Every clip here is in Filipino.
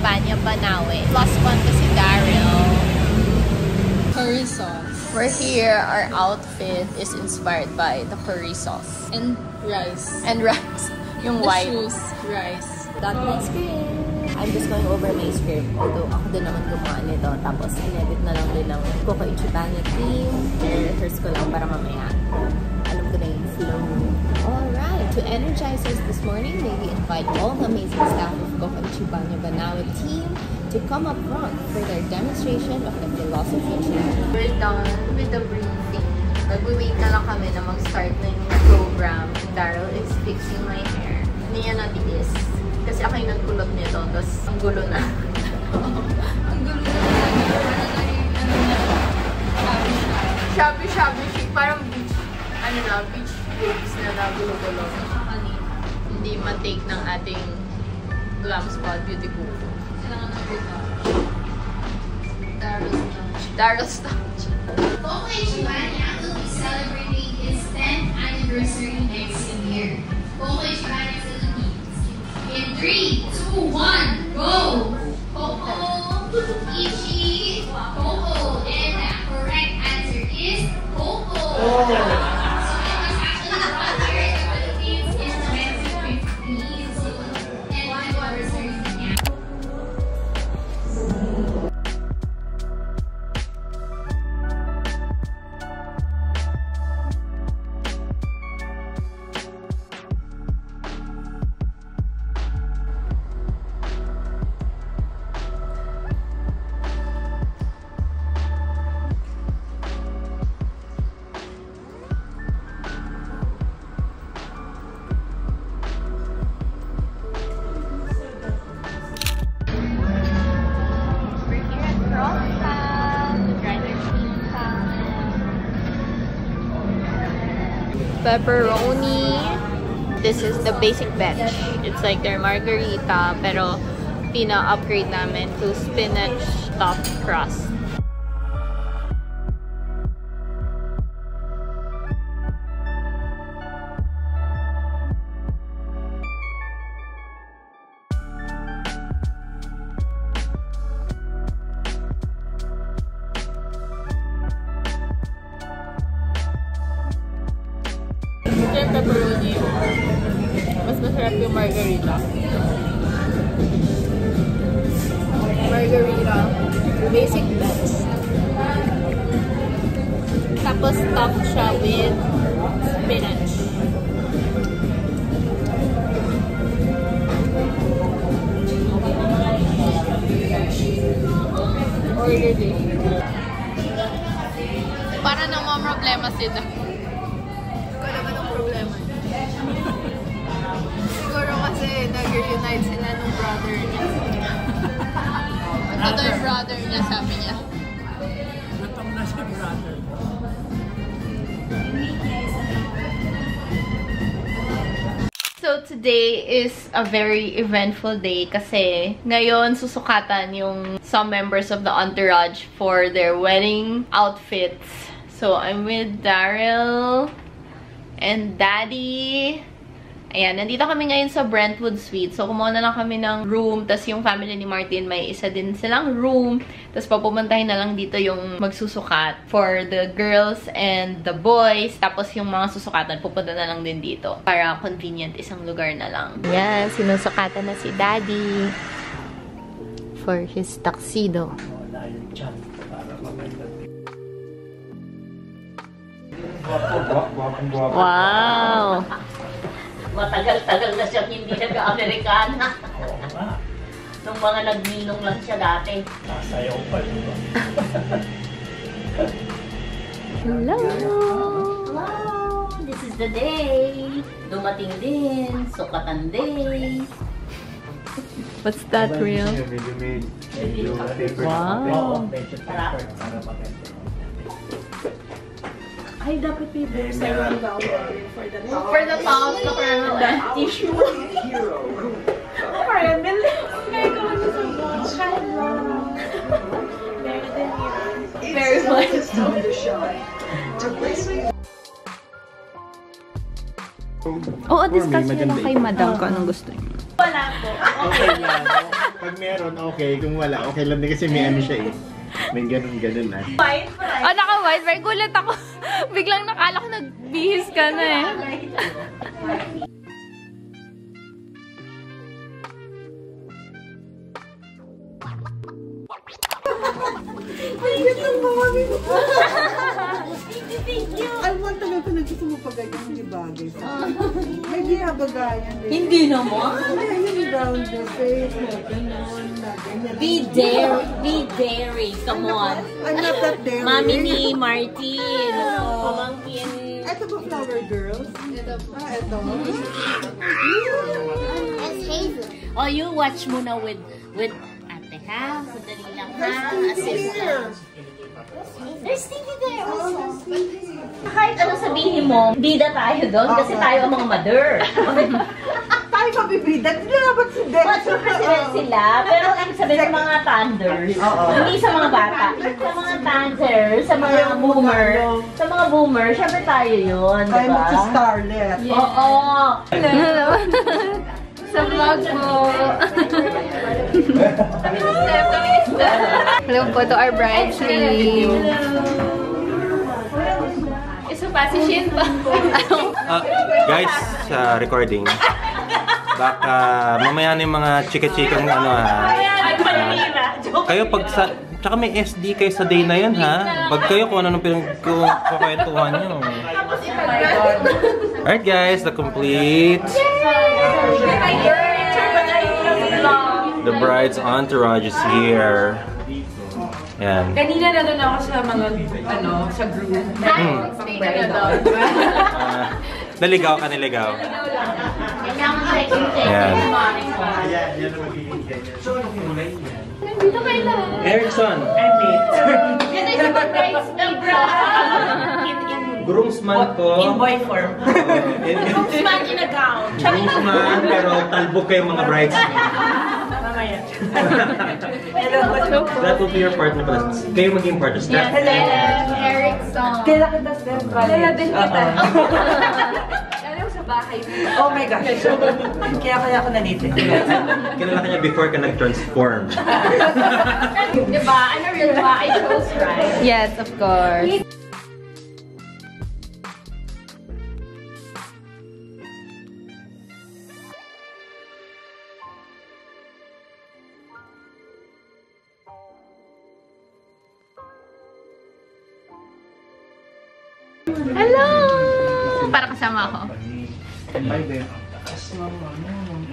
Chibanya Banawe. +1 to si Daryl. Curry sauce. We're here. Our outfit is inspired by the curry sauce. And rice. And rice. Yung The white. shoes, rice. That my script. I'm just going over my script. Although ako din naman gumawa nito. Tapos in-edit na lang din ng Coco Ichibanya team. I-rehearse ko lang para mamaya alam ko na yung flow. Alright, to energize us this morning, may we invite all the amazing staff of Coco Ichibanya Banawe team to come up front for their demonstration of the philosophy change. We're done with the briefing. Nag-wait na lang kami na mag-start na yung program. Daryl is fixing my hair. Hindi niya natiis. Kasi ako yung nagkulot nito. Tapos, ang gulo na. Ang gulo na. Shabby chic. Parang beach. Ano na, beach babes na gulo-gulo. Hindi ma-take ng ating Glam Squad Beauty Guru. Kailangan ng retouch. Daryl's touch. Coco Ichibanya will be celebrating its 10th anniversary next year. Coco Ichibanya Philippines. In 3, 2, 1, go! Coco, Ichi, Coco. And the correct answer is Coco. So it was actually brought here in the Philippines in 2015. So, and anniversary. Pepperoni. This is the basic batch. It's like their margarita, pero pina-upgrade namin to spinach stuffed crust. Yung pepperoni, mas masarap yung margarita. Margarita. Basic batch. Tapos topped siya with spinach. Order din. Para naman problema sila. Wala ba ng problema? Siguro kasi nag-reunite sila nung brother niya. Ito daw yung brother niya, sabi niya. Gutom na si brother. So today is a very eventful day kasi ngayon susukatan yung some members of the entourage for their wedding outfits. So I'm with Daryl and Daddy. Ayan, nandito kami ngayon sa Brentwood Suite. So, kumuha na lang kami ng room. Tapos, yung family ni Martin, may isa din silang room. Tapos, papupuntahin na lang dito yung magsusukat for the girls and the boys. Tapos, yung mga susukatan, pupunta na lang din dito. Para convenient, isang lugar na lang. Yan, sinusukatan na si Daddy for his tuxedo. Wala yung chan para maganda. Wow! Matagal-tagal na siya hindi nag-Amerikana. Oo nga. Nung mga nagninong lang siya dati. Nasayaw pa yun. Hello! Wow! This is the day. Dumating din. Sukatan day. What's that, real? Wow! Para. Ay, dapat may books sa yung for the top. For the pause, the caramel Tissue. Caramel? Kaya ko lang sa box. Kahit lang. Meron din yun. very much. Oo, discuss nyo lang kay madam kung anong gusto niyo. Wala po. Okay yan. Pag meron, okay. Kung wala, okay lang din kasi may ano siya eh. May ganun-ganun na. Oh, naka-white bear. Gulat ako. Biglang nakala ko nagbihis ka na eh. Alwan talaga nagsuso mo pa ganyan, hindi bagay. May ginabagayan din. Hindi naman. Yung round the face, gano'n, ganyan. Be dairy. Come on. I'm not that dairy. Mami ni Martin. Pamangkin. Ito ba flower girls? Ito po. Ah, ito. Oh, you watch muna with ate ha. Sandali lang ha. Assistant. There's TV there also. Kahit ano sabihin mo, bida tayo doon kasi tayo ang mga mother. Tayo mabibida. Sila dapat si Dex. Mas president sila, pero ibig sabihin sa mga thunders, hindi sa mga bata. Sa mga thunders, sa mga boomer, syempre tayo yun, Tayo diba? magsi-starlet. Oo. Hello. Sa vlog po. Hello po to our bridesmaid. Isa pa si Shin pa. Guys, sa recording. Baka mamaya na yung mga chika-chikang ano ha. Kayo pag sa... Tsaka may SD kayo sa day na yun ha. Pag kayo kung ano nung pinagkukwentuhan nyo. Alright guys, the complete... The bride's entourage is here. Yan. Kanina na doon ako sa mga, sa group. Naligaw ka, niligaw. Yan. Dito kayo lang. Erickson. Yan ay sa bridesmaid. Groomsman ko. In boy form. Groomsman in a gown. Groomsman, pero talbog kayo mga bridesmaids. Mamaya. That will be your partner pala. Kayo maging partner. Yes, Erickson. Kailan kita Steph? Kaya din kita. Alam sa bahay. Oh my gosh. Kaya ako nandito. Kilala ka niya before ka nag-transform. Diba? Ano real ba? I chose right. Yes, of course. Hello! Para kasama ako.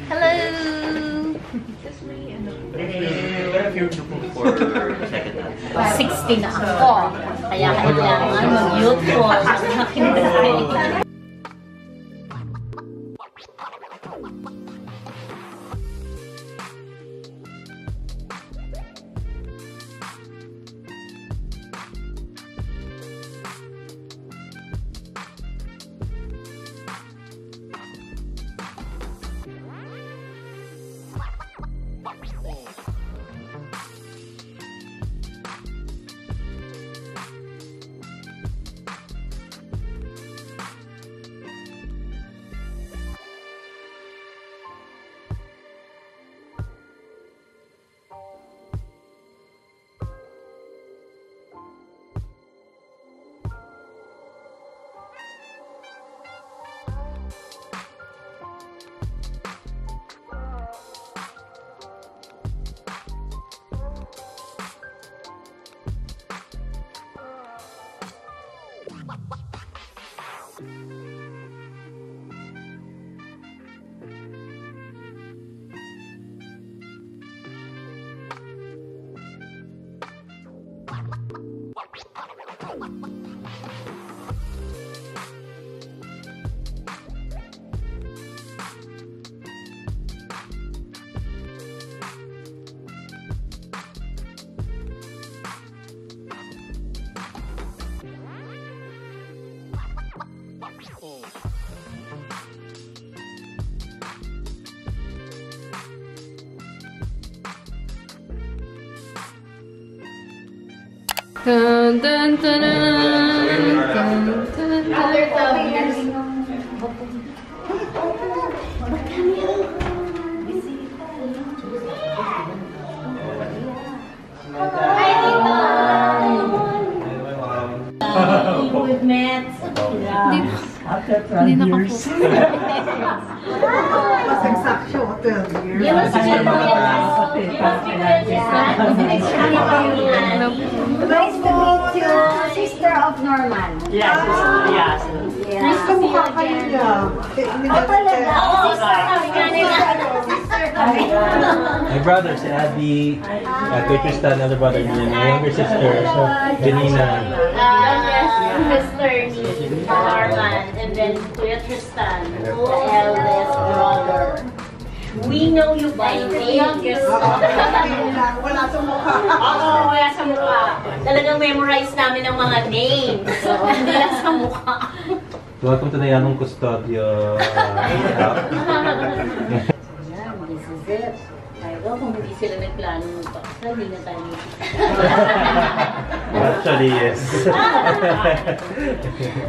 Hello! What if you're looking for second hand? 60 na ako. Kaya kailangan mag-youthful. Makinday. Dun, dun, dun, dun, dun, dun. After 12 years. Hindi nakapokus. Mas exact siya, 12 years. You must be Nice to meet you, sister of Norman. Yes, yes. Nice to mukha kayo niya. Talaga? Oo, sabi nga nila. My brother, si Abby, Kuya Tristan, elder brother niya, my younger sister, so Janina. Sister ni Norman, and then Kuya Tristan, the eldest brother. We know you by name. Wala sa mukha. Oo, wala sa mukha. Talagang memorize namin ang mga names. So, hindi lang sa mukha. Welcome to the Yanong Custodio. This is it. Pero kung hindi sila nagplano ng paksa, hindi na tayo. Actually, yes.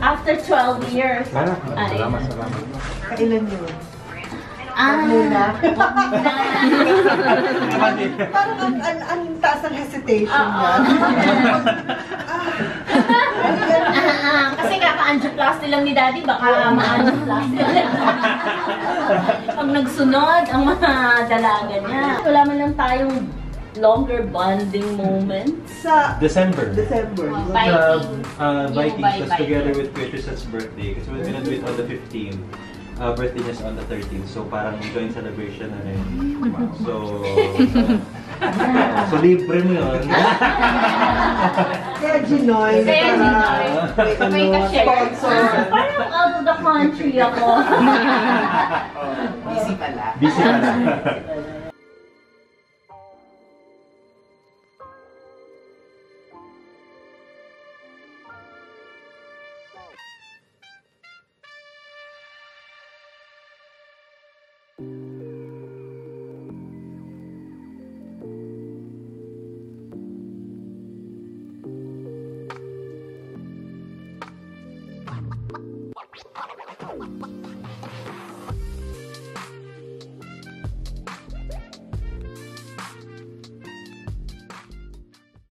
After 12 years. Salamat. Kailan yun? Muna. Parang ang taas ng hesitation niya. Kasi kaka-angioplasty lang ni Daddy, baka ma-angioplasty lang. Pag nagsunod ang mga dalaga niya. Wala man lang tayong longer bonding moments. Sa December. Vikings. Vikings was Vikings. together with Kuya Tristan's birthday. Kasi we're gonna do it on the 15th. Birthday niya on the 13th. So parang joint celebration na rin. So libre mo yun. Kaya Ginoy. Kaya Ginoy. May ka-share. Sponsor. Parang out of the country ako. Busy pala.